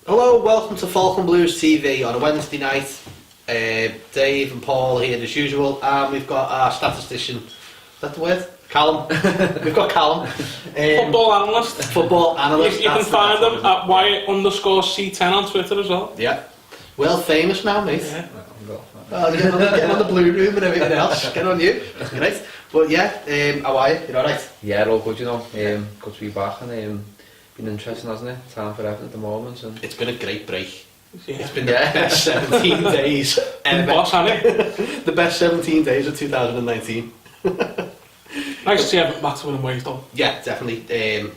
Hello, welcome to Falcon Blues TV on a Wednesday night. Dave and Paul here as usual, and we've got our statistician, is that the word? Callum. We've got Callum. Football analyst. Football analyst. You can find them at Y_C10 on Twitter as well. Yeah. Well famous now, mate. Yeah. Well, getting on the blue room and everything else. Get on you. Right. But yeah, how are you? You alright? Yeah, all good, you know. Good to be back, and been interesting, hasn't it? Time for Everton at the moment. And it's been a great break. Yeah. It's been the best 17 days ever. Boss, hasn't it? The best 17 days of 2019. Nice to see Everton back to winning ways, though. Yeah, definitely.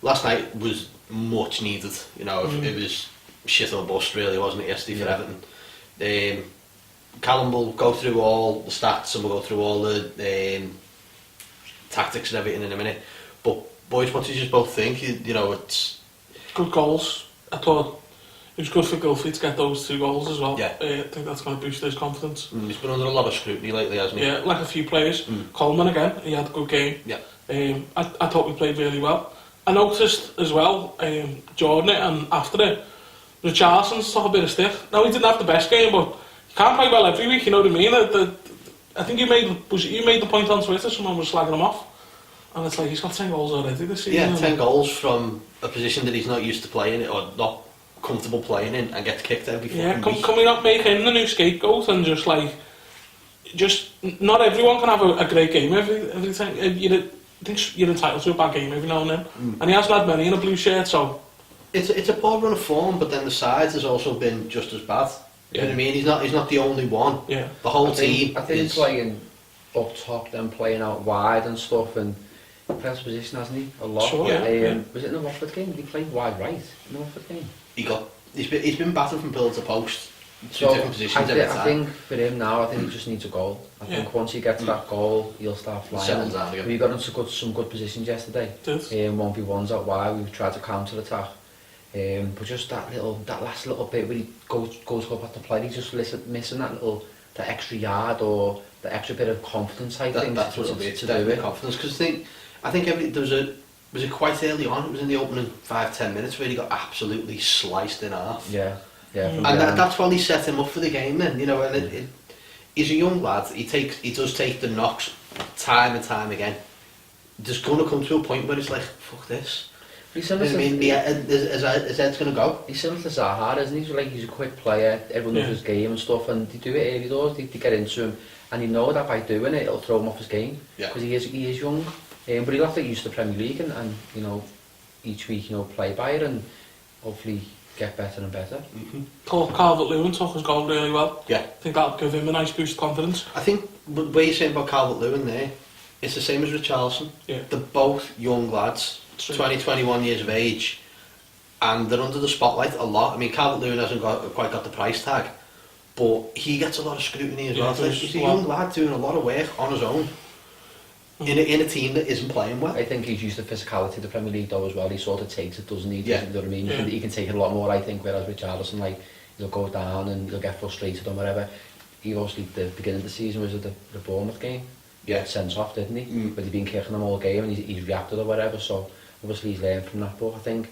Last night was much needed. You know, it was shit or bust, really, wasn't it, yesterday for Everton. Callum will go through all the stats and we'll go through all the tactics and everything in a minute. But boys, what did you both think? You know, it's good goals. I thought it was good for Gilfie to get those 2 goals as well. Yeah. I think that's going to boost his confidence. He's been under a lot of scrutiny lately, hasn't he? Yeah, like a few players. Coleman again, he had a good game. Yeah. I thought we played really well. I noticed as well, Jordan it, and after it, Richardson's took a bit of stick. Now, he didn't have the best game, but you can't play well every week, you know what I mean? I think you made the point on Twitter, someone was slagging him off. And it's like, he's got 10 goals already this season. Yeah, 10 goals from a position that he's not used to playing in, or not comfortable playing in, and gets kicked every fucking week. Can we not make him the new scapegoat and just not everyone can have a great game every time. I think you're entitled to a bad game every now and then. And he hasn't had many in a blue shirt, so... It's a poor run of form, but then the sides has also been just as bad. You know what I mean? He's not the only one. Yeah. The whole team I think is... playing up top, then playing out wide and stuff, and plays position, hasn't he? A lot. Sure, yeah. Was it in the Watford game? Did he play wide right in the Watford game? He's been batting from pillar to post. So different positions every time. I think for him now, I think he just needs a goal. I think once he gets that goal, he'll start flying. Settle down again. We got into some good positions yesterday. 1v1s out wide, we tried to counter attack. But just that last little bit where he goes up at the play, he's just missing that extra yard or the extra bit of confidence. I think that's what it'll be. It's definitely confidence, because I think was it quite early on? It was in the opening 5-10 minutes where he got absolutely sliced in half. Yeah. And that's why he set him up for the game. Then, you know, and he's a young lad. He does take the knocks time and time again. There's going to come to a point where it's like, fuck this. He's similar to, his head's going to go. He's similar to Zaha, isn't he? He's a quick player, everyone knows his game and stuff, and they do it early doors, they get into him, and you know that by doing it, it'll throw him off his game, because he is young, but he'll have to get used to the Premier League and you know, each week, you know, play by it, and hopefully get better and better. Calvert-Lewin took his goal really well. Yeah. I think that'll give him a nice boost of confidence. I think what you're saying about Calvert-Lewin there, it's the same as Richarlison. Yeah. They're both young lads. 20, 21 years of age, and they're under the spotlight a lot. I mean, Calvert-Lewin hasn't quite got the price tag, but he gets a lot of scrutiny as well. He's a young lad doing a lot of work on his own in a team that isn't playing well. I think he's used to physicality of the Premier League though as well. He sort of takes it, doesn't he? Yeah. You know what I mean? He can take it a lot more, I think, whereas Richarlison, like, he'll go down and he'll get frustrated or whatever. He obviously, the beginning of the season was at the Bournemouth game. He got sent off, didn't he? But he'd been kicking them all game and he's reacted or whatever, so obviously he's learned from that. But I think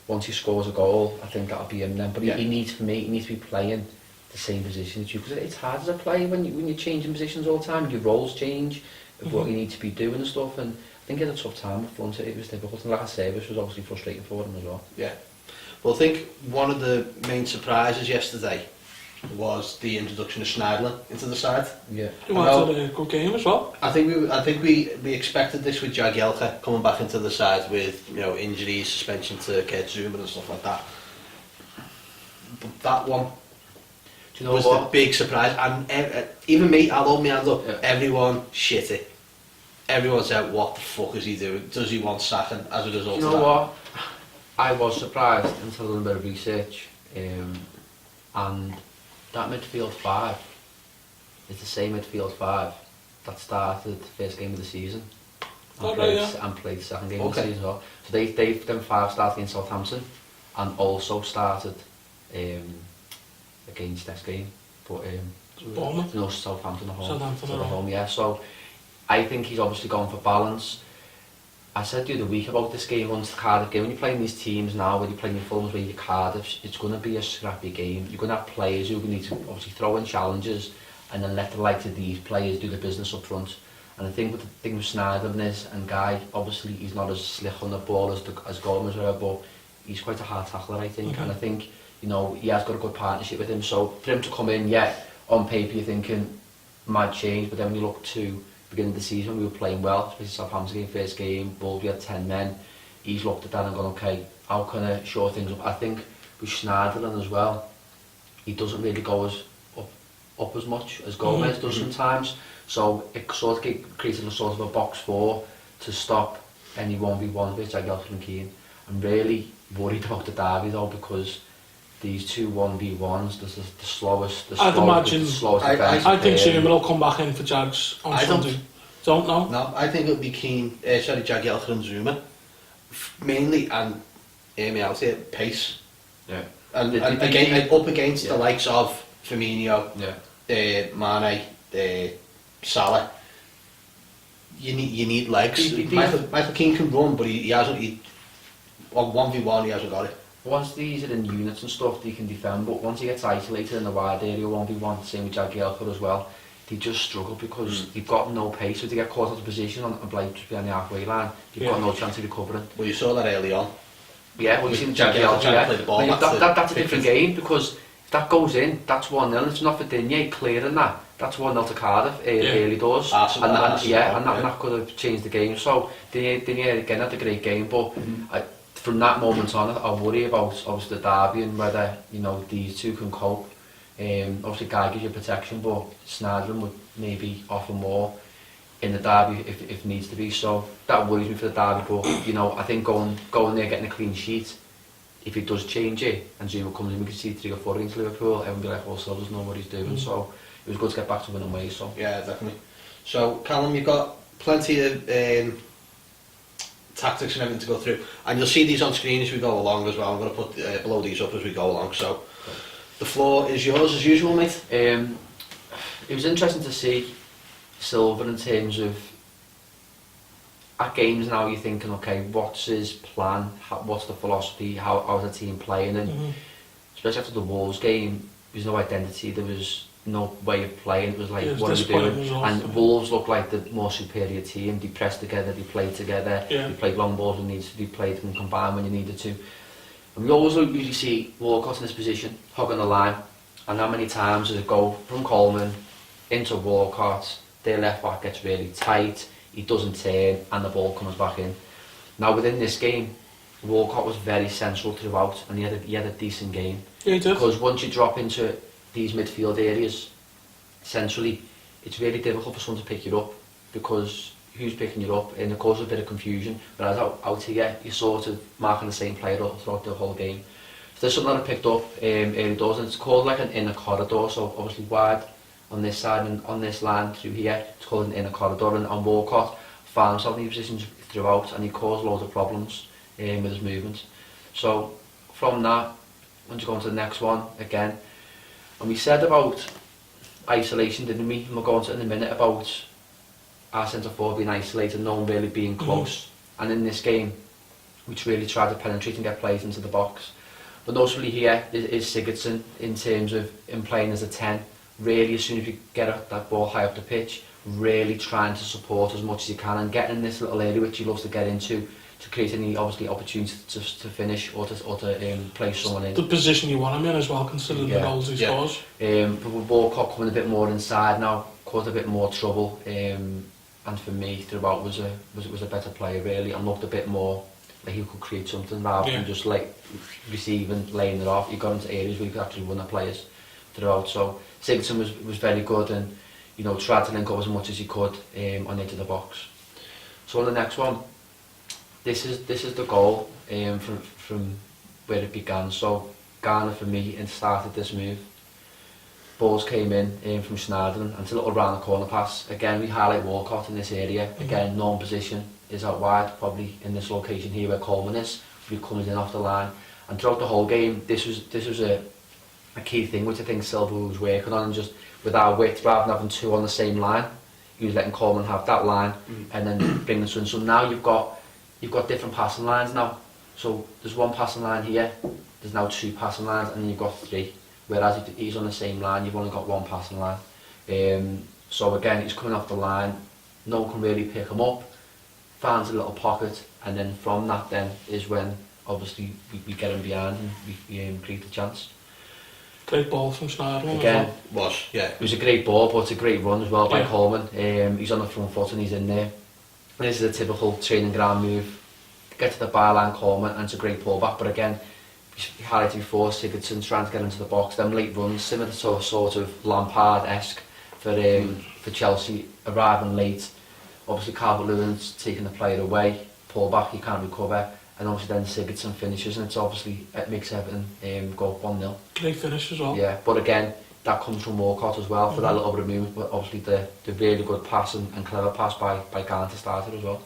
once he scores a goal, I think that'll be him then. But he needs to be playing the same position as you, because it's hard as a player when you're changing positions all the time. Your roles change of what you need to be doing and stuff. And I think he had a tough time up front. It was difficult, and like I say, this was obviously frustrating for him as well. Yeah. Well, I think one of the main surprises yesterday was the introduction of Schneiderlin into the side. Yeah. He wanted a good game as well. I think we expected this with Jagielka coming back into the side with, you know, injuries, suspension to Kurt Zuma and stuff like that. But that one was the big surprise, and even me, I'll hold my hand up. Everyone shit it. Everyone said, "What the fuck is he doing? Does he want sacking?" As a result, you know what? I was surprised until a little bit of research, and that midfield 5 is the same midfield 5 that started the first game of the season and played the second game of the season as well. So them 5 started against Southampton and also started against next game, but Bournemouth? no, Southampton at home. Southampton at home. Yeah. So I think he's obviously gone for balance. I said the other week about this game, once the Cardiff game, when you're playing these teams now, when you're playing your Fulhams, when you're Cardiff, it's going to be a scrappy game. You're going to have players who need to obviously throw in challenges and then let the likes of these players do the business up front. And I think with the thing with Snyderman is, and Guy, obviously he's not as slick on the ball as Gomez, but he's quite a hard tackler, I think. And I think, you know, he has got a good partnership with him. So for him to come in, yeah, on paper you're thinking might change, but then when you look to beginning of the season, we were playing well, especially Southampton game, first game, Wolves, we had 10 men. He's looked at that and gone, okay, how can I shore things up? I think with Schneiderlin as well, he doesn't really go as up as much as Gomez does sometimes. So it sort of created a sort of a box 4 to stop any 1v1 with Jagielka and Keane. I'm really worried about the derby though, because these two 1v1s, the slowest defence. I think Zuma will come back in for Jags on Sunday. Don't know. No, I think it'll be Keane, Jagielka and Zuma. Mainly, and hear me out here, pace. Yeah. And again, up against the likes of Firmino, Mane, Salah. You need legs. Michael Keane can run, but he hasn't. On 1v1, he hasn't got it. Once these are in units and stuff, they can defend, but once he gets isolated in the wide area 1v1, same with Jagielka as well, they just struggle because they've got no pace. So they get caught out of position on just behind the halfway line, they've got no chance of recovering. Well, you saw that early on. Yeah, well, you've seen Jagielka trying to play the ball. That's a different game, because if that goes in, that's 1-0. It's not for Digne clearing that. That's 1-0 to Cardiff early doors. And that could have changed the game. So Digne again had a great game, but from that moment on, I worry about obviously the derby and whether, you know, these two can cope. Obviously Guy gives you protection, but Snyderman would maybe offer more in the derby if needs to be. So that worries me for the derby, but you know, I think going there, getting a clean sheet, if he does change it and Zuma comes in, we can see 3 or 4 against Liverpool, everyone will be like, oh, Silva doesn't know what he's doing. So it was good to get back to winning ways. So yeah, definitely. So Callum, you've got plenty of tactics and everything to go through, and you'll see these on screen as we go along as well. I'm going to put blow these up as we go along. So the floor is yours as usual, mate. It was interesting to see Silva in terms of at games now. You're thinking, okay, what's his plan? What's the philosophy? How's the team playing? And especially after the Wolves game, there was no identity. There was no way of playing. It was like, what are we doing? And Wolves looked like the more superior team. They pressed together, they played together, they played long balls when needed to be played and combined when you needed to. And we always usually see WALCOTT in this position, hugging the line. And how many times does it go from Coleman into WALCOTT, their left back gets really tight, he doesn't turn, and the ball comes back in. Now within this game, WALCOTT was very central throughout, and he had a decent game. Yeah, he did. Because once you drop into these midfield areas, centrally, it's really difficult for someone to pick you up, because who's picking you up, and it causes a bit of confusion. Whereas out here, you're sort of marking the same player throughout the whole game. So there's something that I picked up early doors, and it's called like an inner corridor. So obviously wide on this side and on this line through here, it's called an inner corridor. And WALCOTT found himself in these positions throughout, and he caused loads of problems with his movements. So from that, once you go on to the next one again, and we said about isolation, didn't we? And we'll go on to it in a minute about our centre forward being isolated, no one really being close. And in this game, we really tried to penetrate and get plays into the box. But notably here is Sigurdsson in terms of him playing as a 10. Really, as soon as we get that ball high up the pitch, really trying to support as much as he can and getting in this little area which he loves to get into to create any obviously opportunity to finish or to place someone in. The position you want him in as well, considering the goals he scores. But with WALCOTT coming a bit more inside now, caused a bit more trouble. And for me, throughout was a better player really, and looked a bit more like he could create something rather than just like receiving, laying it off. He got into areas where he could actually run the players throughout. So Sigurdsson was very good, and you know, tried to link up as much as he could on into the box. So on the next one, this is the goal from where it began. So GANA for me and started this move. Balls came in from Schneiderlin, and a little round the corner pass. Again, we highlight WALCOTT in this area. Again, known position is out wide, probably in this location here where Coleman is. He comes in off the line, and throughout the whole game, this was a key thing which I think Silva was working on, and just with our width, rather than having two on the same line, he was letting Coleman have that line and then bringing us in. So now you've got different passing lines now. So there's one passing line here, there's now 2 passing lines, and then you've got 3. Whereas if he's on the same line, you've only got 1 passing line. So again, he's coming off the line, no one can really pick him up, finds a little pocket, and then from that then is when obviously we get him behind and we create the chance. Great ball from Schneider. Again, it was a great ball, but it's a great run as well by Coleman. He's on the front foot and he's in there. This is a typical training ground move. Get to the byline, Coleman, and it's a great pullback. But again, we highlighted before, Sigurdsson trying to get into the box. Them late runs, similar to sort of Lampard-esque for Chelsea, arriving late. Obviously, Calvert-Lewin's taking the player away, pull back, he can't recover, and obviously then Sigurdsson finishes, and it makes Everton go 1-0. Great finish as well. Yeah, but again, that comes from WALCOTT as well for that little bit of movement, but obviously the really good pass and clever pass by GANA to start it as well.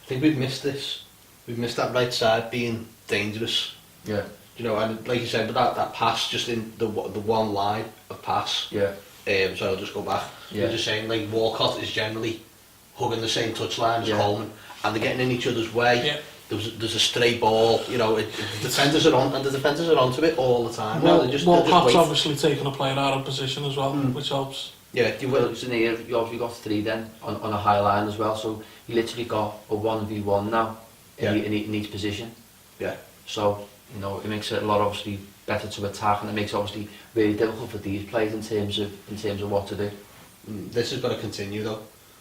I think we've missed this. We've missed that right side being dangerous. Yeah. You know, and like you said, with that pass, just in the one line of pass. Yeah. So I'll just go back. Yeah. We're just saying, like, WALCOTT is generally hugging the same touchline as Coleman, and they're getting in each other's way. Yeah. There's a stray ball, you know, the defenders are on, and the defenders are onto it all the time. Well, they're just WALCOTT's obviously taking a player out of position as well, which helps. Yeah, you will. So you obviously got 3 then on a high line as well, so you literally got a 1v1 now in each position. Yeah. So, you know, it makes it a lot obviously better to attack, and it makes it obviously really difficult for these players in terms of what to do. This has got to continue though.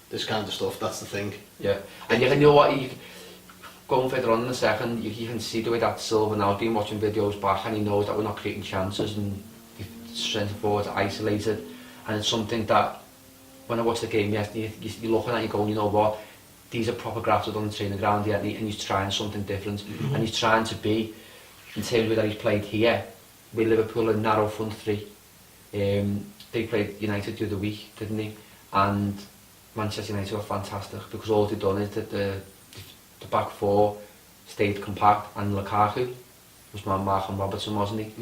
This kind of stuff, that's the thing. Yeah. And you know what, going further on in a second, you can see the way that Silva now has been watching videos back, and he knows that we're not creating chances, and the centre forwards are isolated, and it's something that when I watch the game yesterday, you're looking at it, you're going, you know what, these are proper grafted on the training ground yet, and he's trying something different, and he's trying to be, in terms of the way that he's played here, with Liverpool a narrow front 3. They played United the other week, didn't they? And Manchester United were fantastic, because all they've done is that the back 4 stayed compact, and Lukaku was Markham Robertson, wasn't he?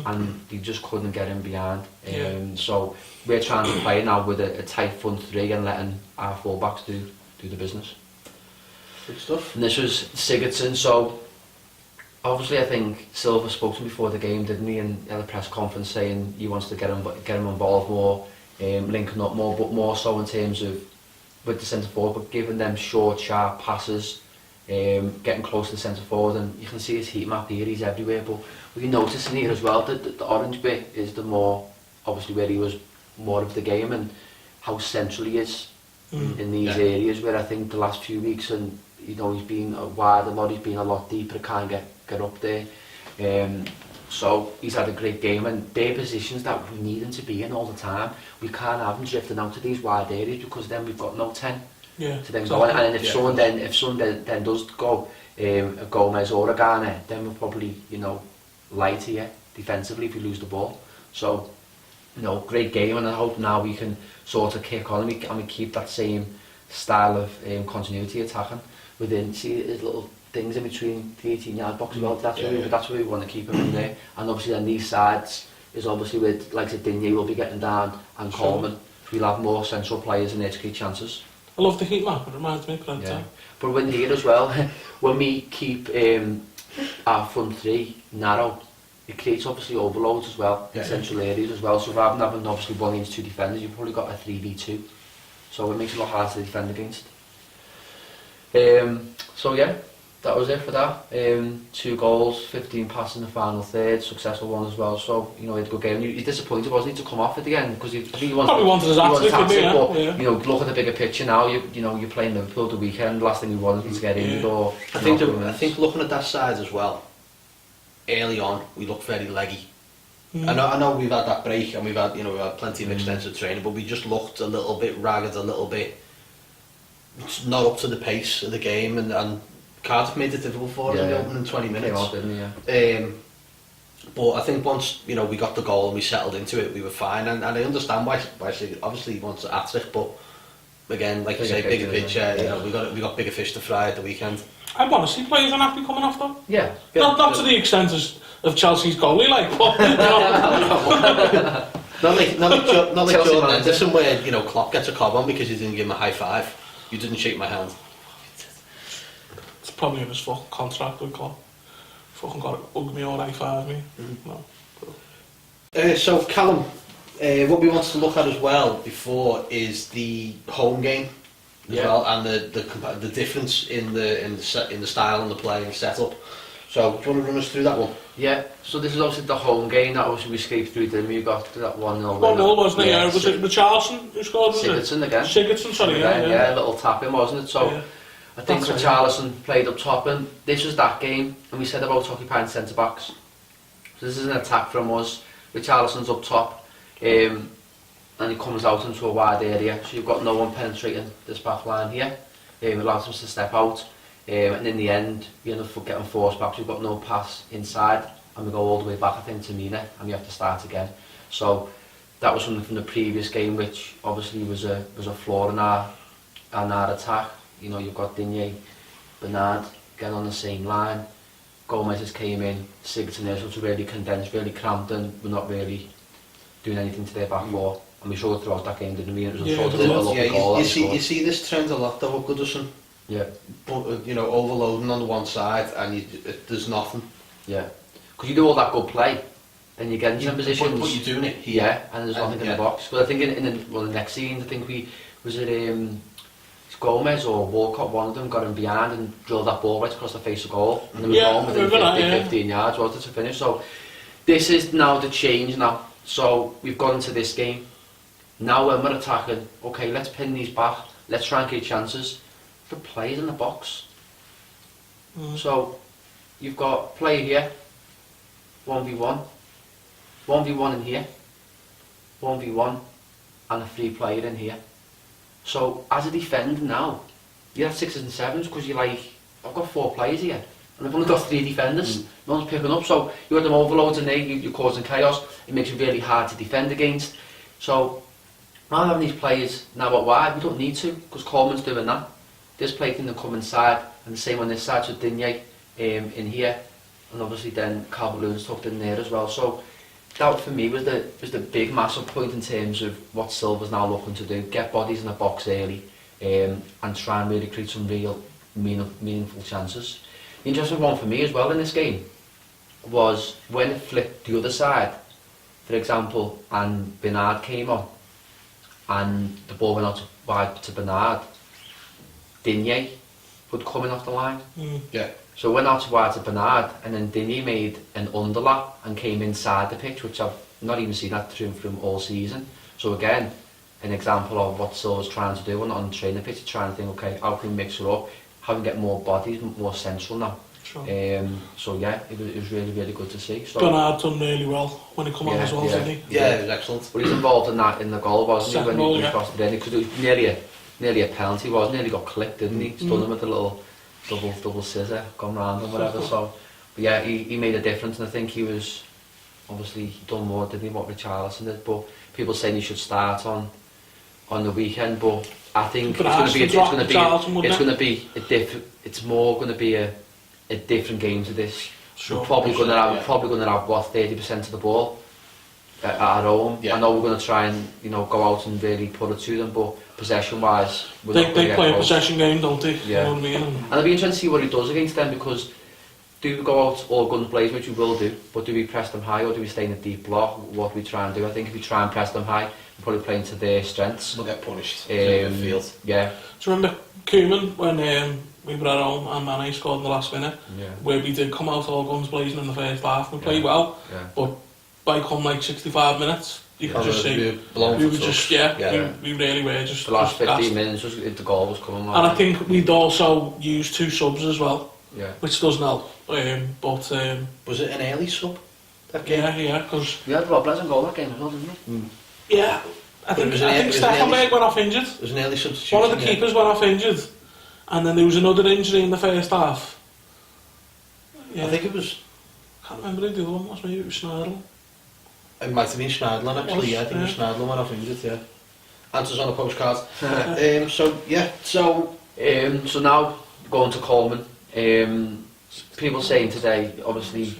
And they just couldn't get him behind. So we're trying to play now with a tight front 3 and letting our full-backs do the business. Good stuff. And this was Sigurdsson, so obviously I think Silva spoke to him before the game, didn't he, in the press conference, saying he wants to get him involved more, linking up more, but more so in terms of with the centre forward, but giving them short, sharp passes, getting close to the centre forward, and you can see his heat map here, he's everywhere, but we can notice in here as well that the orange bit is the more, obviously where he was more of the game, and how central he is in these areas, where I think the last few weeks, and you know, he's been wide a lot, he's been a lot deeper, can't get up there. So he's had a great game, and they're positions that we need him to be in all the time. We can't have him drifting out to these wide areas, because then we've got no 10 to then go. And if someone then does go, a Gomez or a GANA, then we're probably, you know, light here defensively if we lose the ball. So, you know, great game, and I hope now we can sort of kick on and we keep that same style of continuity attacking within, see his little things in between the 18-yard box as well. That's where we want to keep him in there. And obviously then these sides is obviously with, like I said, Digne will be getting down, and Coleman. We'll have more central players in there to create chances. I love the heat map, it reminds me of Brent. But when here as well, when we keep our front 3 narrow, it creates obviously overloads as well in central areas as well. So rather than having obviously 1 against 2 defenders, you've probably got a 3v2. So it makes it a lot harder to defend against. So yeah, that was it for that. 2 goals, 15 passes in the final third, successful one as well. So, you know, he had a good game. You're disappointed, wasn't he, to come off at the end? Because he wanted his hat-trick, but you know, look at the bigger picture now. You're playing Liverpool the weekend. Last thing we wanted was to get in the door. I think looking at that side as well, early on we looked very leggy. I know we've had that break, and we've had plenty of extensive training, but we just looked a little bit ragged, a little bit not up to the pace of the game, and Cardiff made it difficult for us in the opening 20 minutes. Off, didn't but I think once we got the goal and we settled into it, we were fine. And I understand why obviously he wants a hat-trick, but again, like you say, bigger picture. We got bigger fish to fry at the weekend. I want to see players unhappy coming off though. Yeah. Not to the extent of Chelsea's goalie, like. But, Not like Chelsea Jordan manager. Henderson where, you know, Klopp gets a cob on because he didn't give him a high five. You didn't shake my hand. It's probably in his fucking contract with Klopp. Fucking got to hug me or high five me. No. So Callum, what we want to look at as well before is the home game as well, and the difference in the style and the play and setup. So do you want to run us through that one? Yeah, so this is obviously the home game that obviously we escaped through, didn't we? We got to that 1-0 1-0, wasn't it? Yeah, Was it Richarlison who scored, was it? Sigurdsson again. Sigurdsson, sorry, Yeah, a little tap-in, wasn't it? So Yeah. I think That's Richarlison played up top, and this was that game, and we said about occupying centre-backs. So this is an attack from us. Richarlison's up top, and he comes out into a wide area, so you've got no one penetrating this back line here. It allows him to step out, and in the end, we end up getting forced back, so we've got no pass inside, and we go all the way back, I think, to Mina, and we have to start again. So that was something from the previous game, which obviously was a flaw in our attack. You know, you've got Digne, Bernard getting on the same line. Gomez just came in, Sigurdsson there, so it's really condensed, really cramped, and we're not really doing anything to their back four. And we showed throughout that game, didn't we? It was a sort of a lucky goal. You see this trend a lot though with Goodison. Yeah. But, you know, overloading on the one side and there's nothing. Yeah. Because you do all that good play, then you get into positions. But you're doing it here. Yeah, and there's nothing in the box. But I think in the next scene, I think Gomez or Walcott, one of them got him behind and drilled that ball right across the face of goal, and they were home within 15 yards, wasn't it, to finish. So this is now the change now. So we've got into this game. Now when we're attacking, okay, let's pin these back, let's try and create chances. The players in the box. So you've got player here, 1v1, 1v1 in here, 1v1, and a free player in here. So as a defender now, you're at 6s and 7s because you're like, I've got 4 players here and I've only got 3 defenders. No one's picking up, so you got them overloads and you're causing chaos. It makes it really hard to defend against. So now having these players now out wide, we don't need to because Coleman's doing that. This player can come inside, and the same on this side, so Digne in here, and obviously then Cardiff City tucked in there as well. So that for me was the big massive point in terms of what Silva's now looking to do: get bodies in the box early, and try and really create some real meaningful chances. The interesting one for me as well in this game was when it flipped the other side, for example, and Bernard came on, and the ball went out wide to Bernard. Digne would come in off the line. Yeah. So it went out wide to Bernard, and then Digne made an underlap and came inside the pitch, which I've not even seen that through from all season. So again, an example of what Silva's trying to do on the training pitch, trying to think, okay, how can we mix it up, how can we get more bodies, more central now. Sure. So yeah, it was really, really good to see. So, Bernard done really well when he come on as well, didn't he? Yeah, it was excellent. But he was involved in that in the goal, wasn't he, when he crossed it in, because it was nearly a penalty, wasn't it? Nearly got clipped, didn't he? Stunned him with a little double scissor, gone round and whatever. So, but yeah, he made a difference, and I think he was obviously done more, didn't he, what Richarlison did. But people saying he should start on the weekend, but I think it's going to be a different game to this. Sure. We're probably going to have what, 30% of the ball at our home. Yeah. I know we're going to try and go out and really put it to them, but possession wise, they play a possession game, don't they? Yeah. You know what I mean? And it'll be interesting to see what he does against them, because do we go out all guns blazing, which we will do, but do we press them high or do we stay in a deep block? What do we try and do? I think if we try and press them high, we're probably playing to their strengths. We'll get punished in the field. Yeah. Do you remember Koeman when we were at home and Mane scored in the last minute? Yeah. Where we did come out all guns blazing in the first half. We played well, but by come like 65 minutes, you could just see we were just we really were just the last 15 gassed. minutes, the goal was coming. And I think we'd also used 2 subs as well, which doesn't help. But was it an early sub? That game? Yeah, because we had Rob Lesson goal that game as well, didn't we? Yeah, I think Steffenberg went off injured. It was an early substitution. One of the keepers went off injured, and then there was another injury in the first half. Yeah. I think it was. I can't remember who the other one was. Maybe it was Schneiderlin. It might have been Schneiderlin actually. Yeah, I think it was Schneiderlin went off injured. Yeah. Answers on a postcard. So now going to Coleman. People saying today, obviously,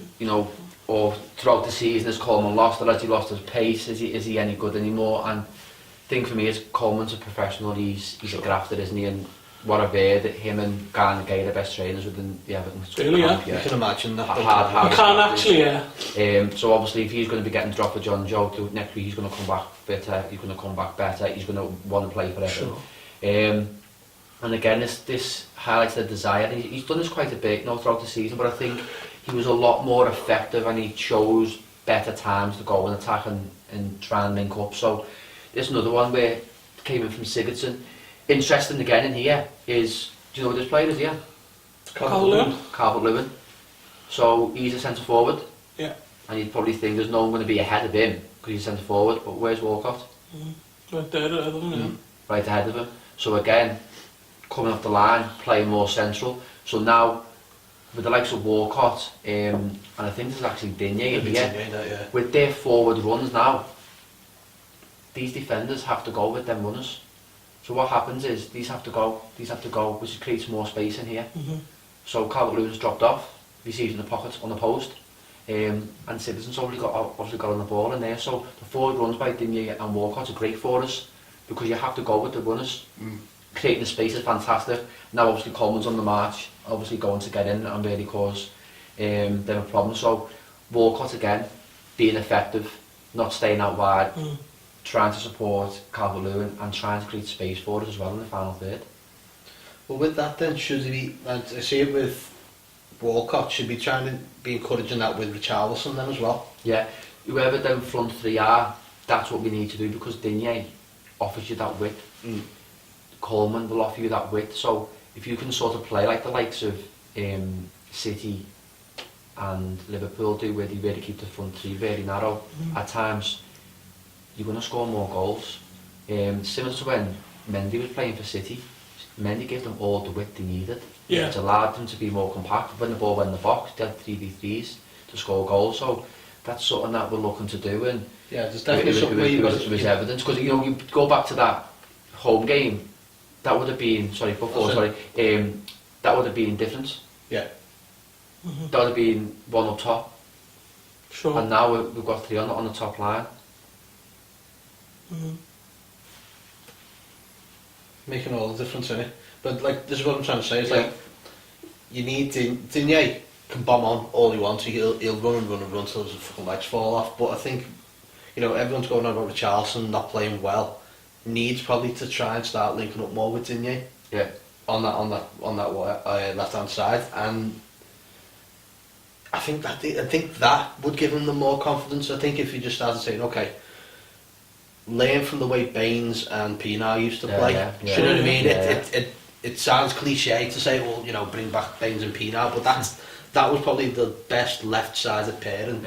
or throughout the season has Coleman lost, or has he lost his pace? Is he any good anymore? And the thing for me is Coleman's a professional, he's a grafter, isn't he? And what I've heard, that him and GANA are the best trainers within the Everton. Really, yeah. You can imagine that. Hard You can actually, yeah. So obviously if he's going to be getting dropped for John Joe next week, he's going to come back fitter, he's going to come back better, he's going to want to play for Everton. Sure. And again, this highlights the desire. He's done this quite a bit throughout the season, but I think he was a lot more effective and he chose better times to go and attack and try and link up. So there's another one where it came in from Sigurdsson. Interesting again in here is, do you know what this player is here? Callum. So he's a centre forward. Yeah. And you'd probably think there's no one going to be ahead of him because he's centre forward, but where's WALCOTT? Right there ahead of him, yeah. Right ahead of him. So again, coming off the line, playing more central. So now, with the likes of WALCOTT, and I think there's actually Digne in here, with their forward runs now, these defenders have to go with them runners. So what happens is, these have to go, which creates more space in here. So Calvert-Lewin's dropped off, receives in the pocket on the post, and Sigurdsson's obviously got on the ball in there. So the forward runs by Digne and WALCOTT are great for us, because you have to go with the runners. Creating the space is fantastic. Now obviously Coleman's on the march, obviously going to get in and really cause them a problem. So WALCOTT again, being effective, not staying out wide, trying to support Calvert-Lewin and trying to create space for us as well in the final third. Well, with that then, should he be, and I see it with WALCOTT, should be trying to be encouraging that with Richarlison then as well? Yeah, whoever them front three are, that's what we need to do, because Digne offers you that width. Coleman will offer you that width, so if you can sort of play like the likes of City and Liverpool do, where they really keep the front three very narrow, at times you're going to score more goals. Similar to when Mendy was playing for City, Mendy gave them all the width they needed. Yeah. It allowed them to be more compact. When the ball went in the box, they had 3v3s to score goals, so that's something that we're looking to do. And yeah, there's definitely something where it was evidence, because you go back to that home game, that would have been, that would have been difference. Yeah. That would have been one up top. Sure. And now we've got three on the top line. Making all the difference in it. But like, this is what I'm trying to say, it's like, you need Digne can bomb on all he wants, he'll run till his fucking legs fall off, but I think, everyone's going on about Richarlison not playing well, needs probably to try and start linking up more with Digne. Yeah. On that left hand side, and I think that would give him the more confidence. I think if you just started saying, okay, learn from the way Baines and Pienaar used to play. Do you know what I mean? It sounds cliche to say, well, bring back Baines and Pienaar, but that was probably the best left-sided pair in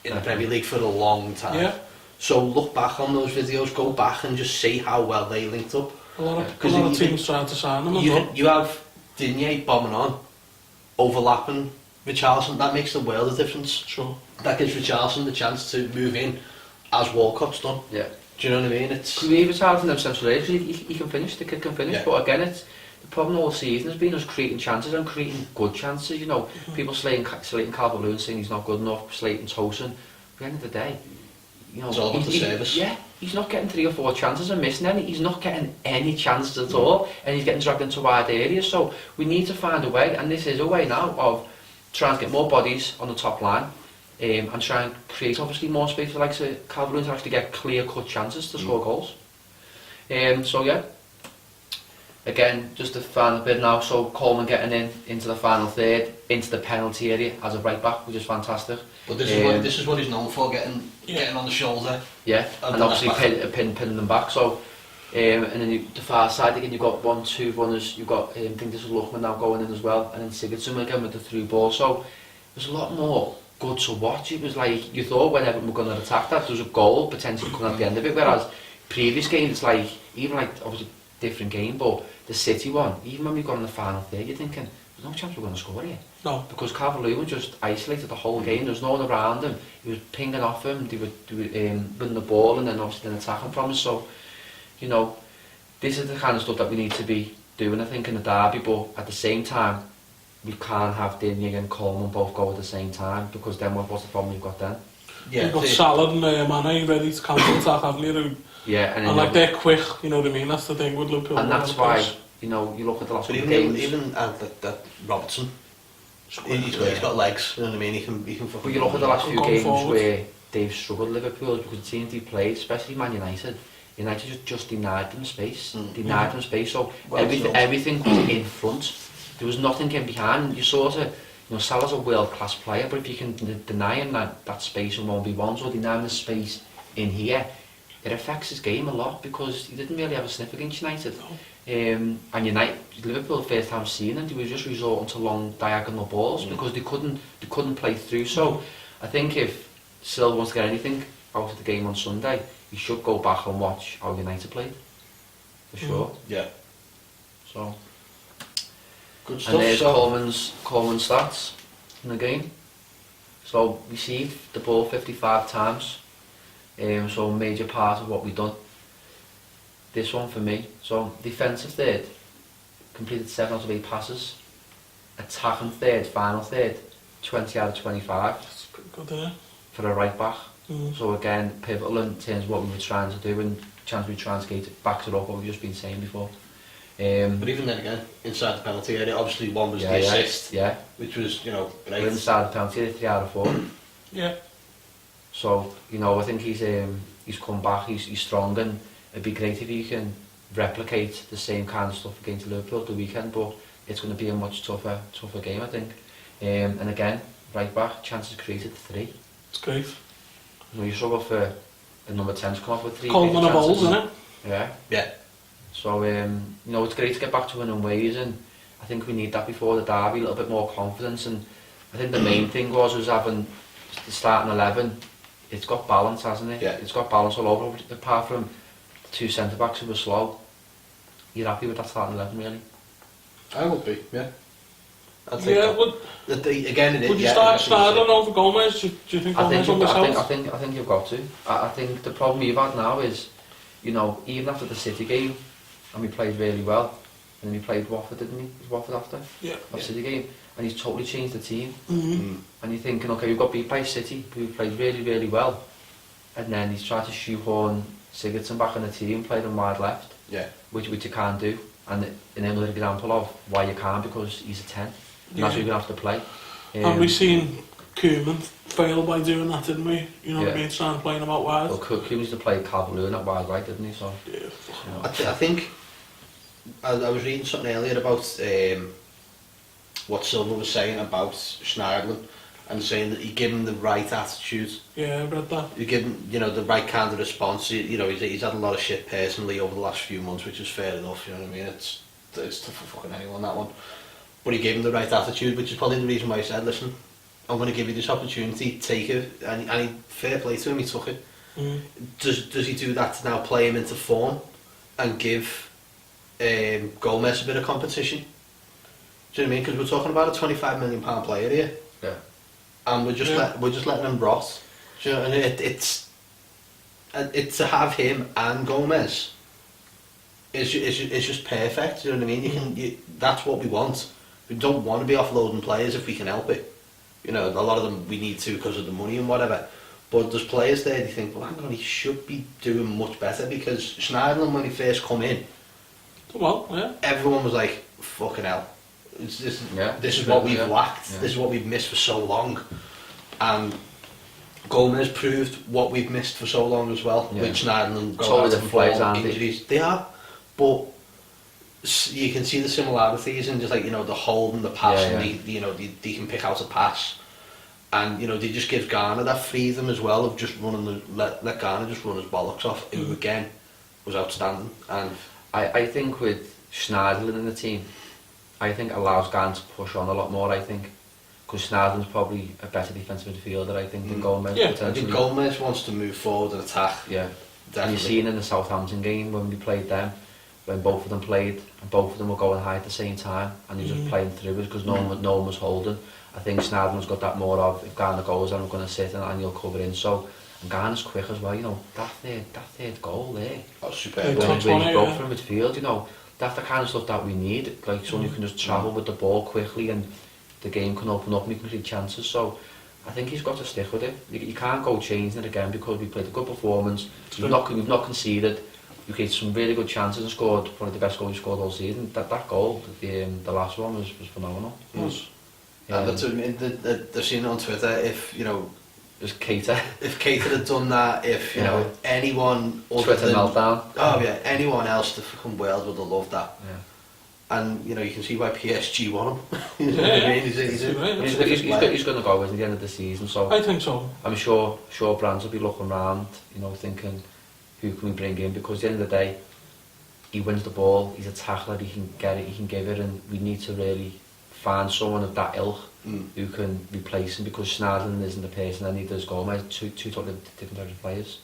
the Premier League for a long time. Yeah. So look back on those videos, go back and just see how well they linked up. A lot of teams trying to sign them as well. You have Digne bombing on, overlapping Richarlison, that makes the world of difference. Sure. That gives Richarlison the chance to move in as Walcott's done. Yeah. Do you know what I mean? It's Richarlison in central areas, he can finish, the kid can finish, but again, the problem all season has been us creating chances and creating good chances. People slating Calvert-Lewin, saying he's not good enough, slating Tosin. At the end of the day, it's all about the service. Yeah, he's not getting 3 or 4 chances and missing any. He's not getting any chances at all, and he's getting dragged into wide areas. So we need to find a way, and this is a way now of trying to get more bodies on the top line, and try and create obviously more space for Calvert-Lewin to actually get clear-cut chances to score goals. So yeah. Again, just the final bit now, so Coleman getting into the final third, into the penalty area as a right back, which is fantastic. But this is what he's known for, getting on the shoulder. Yeah, and obviously pinning them back. So, and then the far side again, you've got 1-2 runners. You've got I think this is Luckman now going in as well, and then Sigurdsson again with the through ball. So there's a lot more good to watch. It was like you thought when Everton were going to attack that, there was a goal potentially coming at the end of it. Whereas previous games, it's like obviously different game, but the City one, even when we got in the final third, you're thinking, there's no chance we're going to score here. No. Because Calvert-Lewin just isolated the whole game, there was no one around him, he was pinging off him, they were winning the ball and then obviously then attacking from us. So, this is the kind of stuff that we need to be doing, I think, in the derby, but at the same time, we can't have Digne and Coleman both go at the same time, because then what's the problem you've got then? Yeah, You've got Salad and Mane ready to counter attack, haven't you? Yeah, and like they're quick, you know what I mean? That's the thing with Liverpool. And that's why, you know, you look at the last couple of games. Even that Robertson, he's got legs, you know what I mean? He can fucking... But you look at the last few games forward. where they've struggled, Liverpool, because the teams they played, especially Man United, just denied them space. Denied them space, so everything was in front. There was nothing in behind. You sort of, you know, Salah's a world-class player, but if you can deny him that space in 1v1s or deny him the space in here, it affects his game a lot, because he didn't really have a sniff against United. And Liverpool, first time seeing him, they were just resorting to long diagonal balls because they couldn't play through. So I think if Silva wants to get anything out of the game on Sunday, he should go back and watch how United played, for sure. Yeah. So good stuff. and there's Coleman's stats in the game. So received the ball 55 times. So a major part of what we've done. This one for me. So defensive third, completed 7 out of 8 passes. Attacking third, final third, 20 out of 25. That's good, yeah. For a right back. So again, pivotal in terms of what we were trying to do, and chance we translate backs it up what we've just been saying before. But even then again, inside the penalty area, obviously one was the assist, which was, you know, great. We're inside the penalty area, 3 out of 4. Yeah. So, you know, I think he's come back, he's strong, and it'd be great if he can replicate the same kind of stuff against Liverpool the weekend, but it's going to be a much tougher game, I think. And again, right back, chances created 3. It's great. You know, you struggle for a number 10 to come off with 3 Coleman of balls, isn't it? Yeah. Yeah. So, you know, it's great to get back to winning ways, and I think we need that before the derby, a little bit more confidence. And I think the main thing was having the starting 11. It's got balance, hasn't it? Yeah. It's got balance all over, apart from the 2 centre-backs who were slow. You're happy with that starting 11, really? I would be, yeah. I'd take that. Would you start Schneiderlin over Gomez? Do you think Gomez will miss out? I think you've got to. I think the problem you've had now is, you know, even after the City game, and we played really well, and we played Watford, didn't we? Was Watford after? Yeah. The City game, and he's totally changed the team. And you're thinking, okay, we've got beat by City, but we played really, really well, and then he's tried to shoehorn Sigurdsson back in the team, played him wide left, which you can't do. And another example of why you can't, because he's a 10. And that's what you're going to have to play. And we've seen Koeman fail by doing that, didn't we? You know what I mean? Trying to play him out wide. Well, Koeman used to play Calvert-Lewin at wide right, didn't he? So, yeah. You know. I think I was reading something earlier about what Silva was saying about Schneiderlin, and saying that he gave him the right attitude. Yeah, I read that. You give him, you know, the right kind of response. You know, he's had a lot of shit personally over the last few months, which is fair enough. You know what I mean? It's tough for fucking anyone, that one. But he gave him the right attitude, which is probably the reason why he said, "Listen, I'm going to give you this opportunity. Take it." And he, fair play to him, he took it. Does he do that to now play him into form and give Gomez a bit of competition? Do you know what I mean? Because we're talking about a £25 million player here. Yeah. And we're just letting him rot. Do you know, and it's to have him and Gomez is just perfect. Do you know what I mean? That's what we want. We don't want to be offloading players if we can help it. You know, a lot of them we need to because of the money and whatever. But there's players there you think, well, hang on, he should be doing much better, because Schneiderlin, when he first come in, everyone was like, fucking hell. This is what we've lacked. This is what we've missed for so long. And Gomez proved what we've missed for so long as well. With Schneiderlin going out different players, aren't injuries. They are, but you can see the similarities in just like, you know, the hold and the pass, and they can pick out a pass, and you know, they just give GANA that freedom as well of just running let GANA just run his bollocks off. Who again was outstanding. And I think with Schneiderlin in the team, I think allows GANA to push on a lot more, I think, because Schneiderlin's probably a better defensive midfielder, I think, than Gomez. Yeah, I think Gomez wants to move forward and attack. Yeah, definitely. And you've seen in the Southampton game when we played them, when both of them played, and both of them were going high at the same time, and you're just playing through it because no one was holding. I think Schneiderlin's got that more of, if GANA goes, then I'm going to sit and you'll cover in. So, and GANA's quick as well, you know, that third goal there. Oh, super. When you go from midfield, you know, that's the kind of stuff that we need, like someone who can just travel with the ball quickly, and the game can open up and we can create chances. So I think he's got to stick with it. You can't go changing it again because we played a good performance. We've not conceded. We created some really good chances and scored probably the best goal we scored all season. That goal, the last one, was phenomenal. And they've seen it on Twitter. If you know, just Keita. If Keita had done that, if you know anyone other Twitter than meltdown. Oh yeah, anyone else the fucking world would have loved that. Yeah. And you know, you can see why PSG want him. He's going to go at the end of the season. So I think so. I'm sure brands will be looking around, you know, thinking, who can we bring in? Because at the end of the day, he wins the ball. He's a tackler. He can get it. He can give it, and we need to really find someone of that ilk who can replace him, because Schneiderlin isn't the person, and neither is Gomez. Two totally different types of players.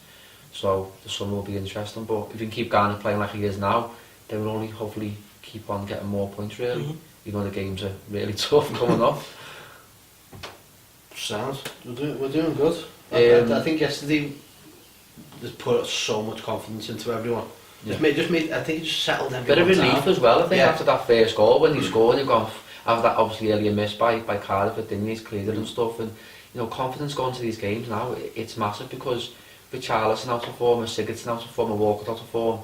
So the summer will be interesting. But if we can keep Ghana playing like he is now, then we'll only hopefully keep on getting more points, really. Even though the games are really tough coming up. Sounds. We're doing good. I think yesterday just put so much confidence into everyone. Just made. I think it just settled everyone. Bit of relief as well. I think after that first goal, when you scored, you've gone after that obviously earlier miss by Cardiff at Dingley's cleared it and stuff, and you know, confidence going to these games now, it's massive, because with Charleston out of form, with SIGURDSSON out of form, with WALCOTT out of form,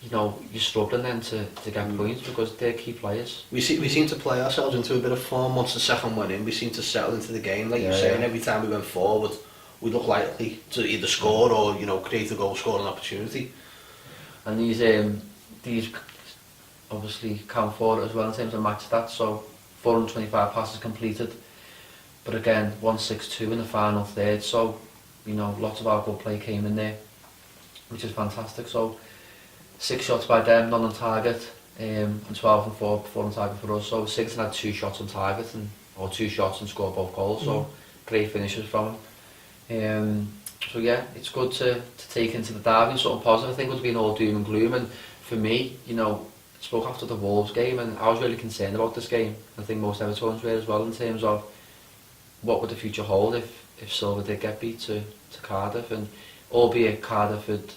you know, you're struggling then to get points, because they're key players. We seem to play ourselves into a bit of form once the second went in. We seem to settle into the game, like you're saying. Every time we went forward, we look likely to either score or, you know, create a goal scoring opportunity. And these obviously count for it as well in terms of match stats. So 425 passes completed, but again 162 in the final third. So you know, lots of our good play came in there, which is fantastic. So 6 shots by them, none on target, and 12 and 4 on target for us. So Sigurdsson had 2 shots on target, or 2 shots and scored both goals. So great finishes from him. So yeah, it's good to take into the derby something positive. I think it would be an all doom and gloom, and for me, you know, I spoke after the Wolves game, and I was really concerned about this game. I think most Evertons were as well, in terms of what would the future hold if Silver did get beat to Cardiff. And albeit Cardiff had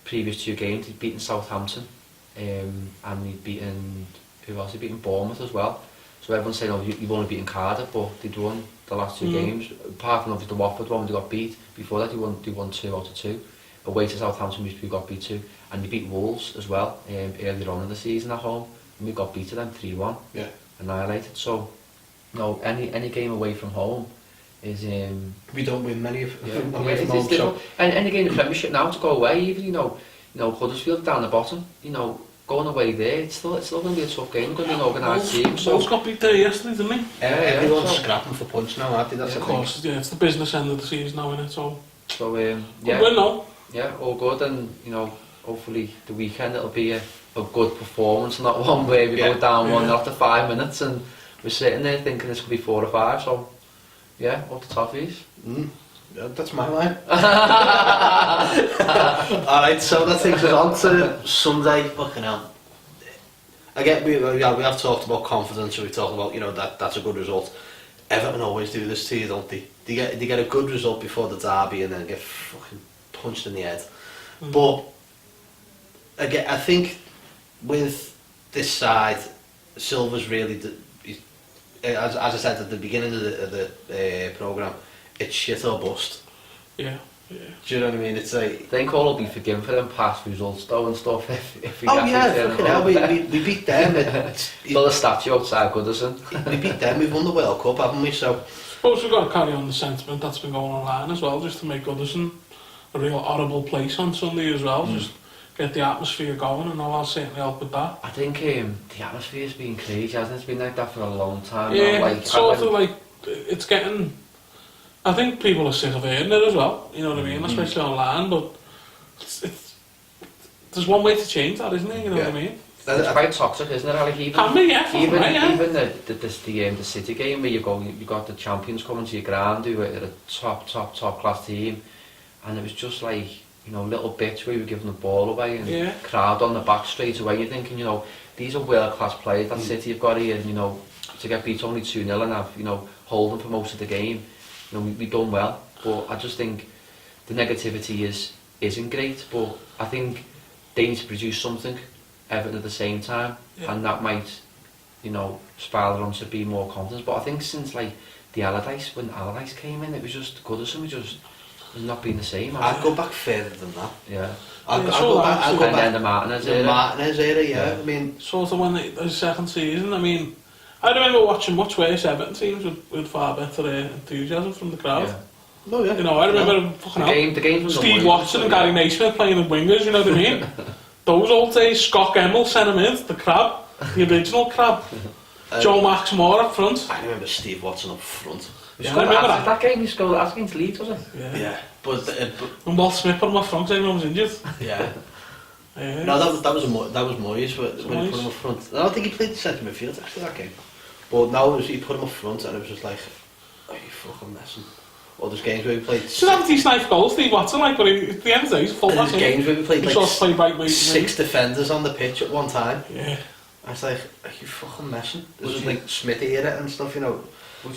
previous 2 games, he'd beaten Southampton, and he'd beaten, who else? He'd beaten Bournemouth as well. So everyone's saying, oh, you've only beaten Cardiff, but they'd won the last 2 games. Apart from the Watford one, they got beat. Before that, they won 2 out of 2. Away to Southampton, we got beat 2. And we beat Wolves as well, earlier on in the season at home. And we got beat to them 3-1. Yeah. Annihilated. So, no, any game away from home is... we don't win many away from home. So. And any game in the Premiership now to go away, even, you know, Huddersfield down the bottom, you know, going away there, it's still going to be a tough game. It's going to be an organised team. So Wolves got beat there yesterday, didn't they? Everyone's scrapping for points now, aren't they? That's of course, yeah, it's the business end of the season now, isn't it? So yeah, win now. Yeah, all good, and you know, hopefully the weekend it'll be a good performance, not one where we go down 1-0 after 5 minutes and we're sitting there thinking this could be 4 or 5. So yeah, up the Toffees. Yeah, that's my line. Alright, so that takes us on to Sunday. Fucking hell. Again, we have talked about confidence, and we talked about, you know, that's a good result. Everton always do this to you, don't they? They get a good result before the derby and then get fucking punched in the head. But again, I think with this side, Silver's really, as I said at the beginning of the programme, it's shit or bust. Yeah. Do you know what I mean? It's like... I think all will be forgiven for them past results though and stuff if we fucking hell, we beat them. Still a statue outside Goodison. We beat them, we've won the World Cup, haven't we? So... Suppose we've got to carry on the sentiment that's been going online as well, just to make Goodison a real horrible place on Sunday as well. Just get the atmosphere going, and I'll certainly help with that. I think the atmosphere's been crazy, hasn't it? It's been like that for a long time. Yeah, like, it's sort of like, it's getting... I think people are sick of hearing it as well, you know what I mean, especially online, but there's one way to change that, isn't there, you know what I mean? It's quite toxic, isn't it, Alec? Even the City game where you got the champions coming to your ground who were a top class team, and it was just like, you know, little bits where you were giving the ball away and crowd on the back straight away. You're thinking, you know, these are world class players that City have got here, and you know, to get beat only 2-0 and have, you know, hold them for most of the game. You know, we've done well, but I just think the negativity isn't great. But I think they need to produce something, Everton at the same time, and that might you know, spiral on to be more confident. But I think since like the Allardyce, when Allardyce came in, it was just Goodison just has not been the same. I'd go back further than that. Yeah. I'd go back. The Martinez era. The Martinez era, yeah. I mean, sort of when the second season. I mean, I remember watching much worse Everton teams with far better enthusiasm from the crowd. Yeah. No, yeah. You know, I remember fucking the game Steve Watson and Gary Naismith playing as wingers. You know what I mean? Those old days. Scott Gemmell centre mid, the crab, the original crab. Joe Max Moore up front. I remember Steve Watson up front. Yeah, I remember that game. He scored against Leeds, was it? Yeah. But and Walt Smith put him up front because everyone was injured. Yeah. No, that was Moyes when he put him up front. I don't think he played centre midfield actually that game. But now he put him up front and it was just like, are you fucking messing? All those games where we played. He's had a decent enough goals, Steve Watson, like, but at the end of the day, he's a full back. There's games where we played like six defenders on the pitch at one time. Yeah. I was like, are you fucking messing? It was like Smithy era and stuff, you know.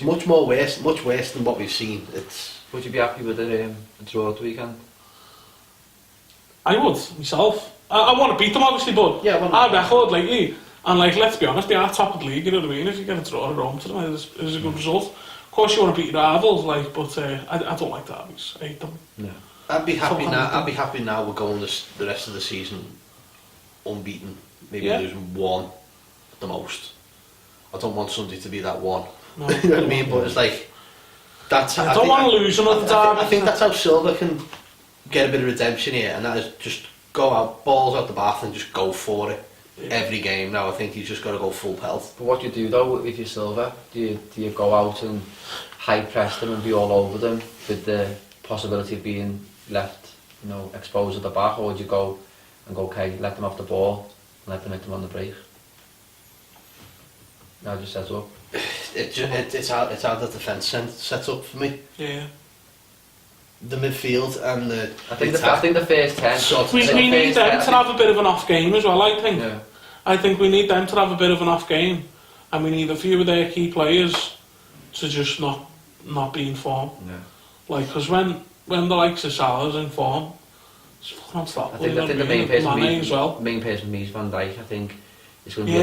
Much worse than what we've seen. Would you be happy with the draw at the weekend? I would, myself. I want to beat them, obviously, but yeah, our record lately, and like, let's be honest, they are top of the league, you know what I mean? If you get a draw at home to them, it's a good result. Of course, you want to beat your rivals, like, but I don't like derbies. I hate them. No. I'd be happy now. We're going the rest of the season unbeaten, maybe losing one at the most. I don't want Sunday to be that one. No. You know what I mean? But it's like that's. I don't want to lose another derby. I think that's how Silva can get a bit of redemption here, and that is just go out, balls out the bath, and just go for it every game. Now I think he's just got to go full pelt. But what do you do though if you're Silva? Do you go out and high press them and be all over them with the possibility of being left, you know, exposed at the back, or do you go and go, okay, let them off the ball and let them hit them on the break? Now just set up. It's how the defence sets up for me. Yeah. The midfield and the I think the first 10. We need them to have a bit of an off game as well, I think. Yeah. I think we need them to have a bit of an off game, and we need a few of their key players to just not be in form. Yeah. Like, because when the likes of Salah's in form, it's fucking unstoppable. I think the main person for me is Van Dijk. I think it's going to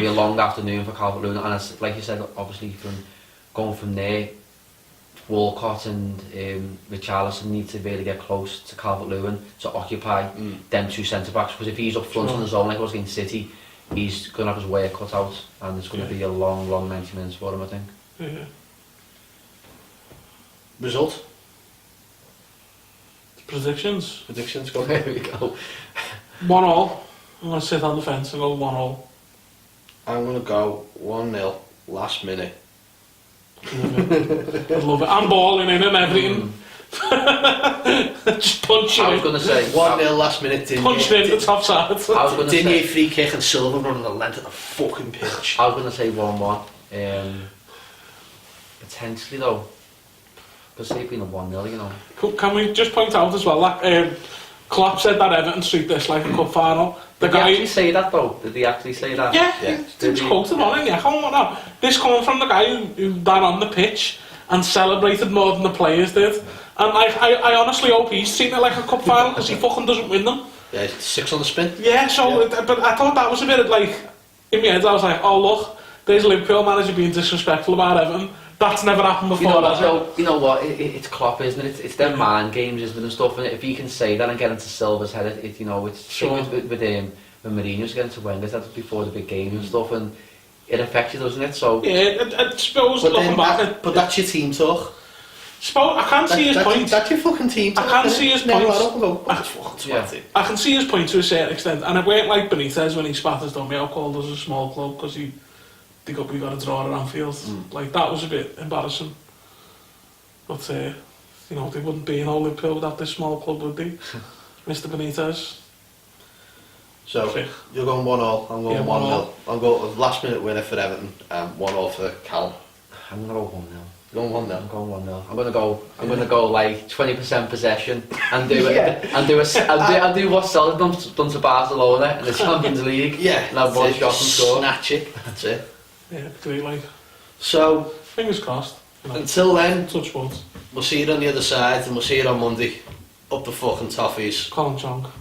be a long afternoon for Calvert-Lewin, and it's, like you said, obviously going from there, Walcott and Richarlison need to really get close to Calvert-Lewin to occupy them two centre-backs, because if he's up front on his own like he was against City, he's going to have his work cut out, and it's going to be a long 90 minutes for him, I think. Yeah. Result? Predictions, go. There we go. 1-1. I'm going to sit on the fence and go 1-1. I'm going to go 1-0, last minute. I'd love it. I'm balling in and everything. Just punching it. I was going to say 1-0 last minute. Punching in the top side. Digne free kick and Silva running the length of the fucking pitch. I was going to say 1-1. Potentially though, because they've been a 1-0, you know. Can we just point out as well that Klopp said that Everton treat this like a cup final. Did he actually say that though? Did he actually say that? Yeah. He quoted on it, yeah. Come on now. This coming from the guy who ran on the pitch and celebrated more than the players did. And I honestly hope he's seen it like a cup final, because he fucking doesn't win them. Yeah, 6 on the spin. Yeah, so, but I thought that was a bit like, in my head I was like, oh look, there's a Liverpool manager being disrespectful about Everton. That's never happened before, you know what, it's Klopp, isn't it? It's them mind games, isn't it, and stuff, and if he can say that and get into Silva's head, you know, it's sure. with when Mourinho's getting to Wenger's head before the big games and stuff, and it affects you, doesn't it? So yeah, I suppose looking back, but that's your team talk. I can't see his point. That's your fucking team talk. I can't see his point. I can see his point to a certain extent, and it weren't like Benitez when he spat his dummy out, called us a small club because we got a draw at Anfield. Like, that was a bit embarrassing. But you know, they wouldn't be in all Liverpool without this small club, would they? Mr. Benitez. So you're going 1-0. I'm going 1-0. I'm going last minute winner for Everton. 1-0 for Callum. I'm gonna go 1-0. Going 1-0. I'm going 1-0. I'm gonna go like 20% possession and do it and do what Salah's done to Barcelona in the Champions League. Yeah. And have one shot and score. Snatch it. That's it. Yeah, great, like. So fingers crossed. You know, until then, touch wood. We'll see you on the other side, and we'll see you on Monday. Up the fucking toffees. Colin Chong.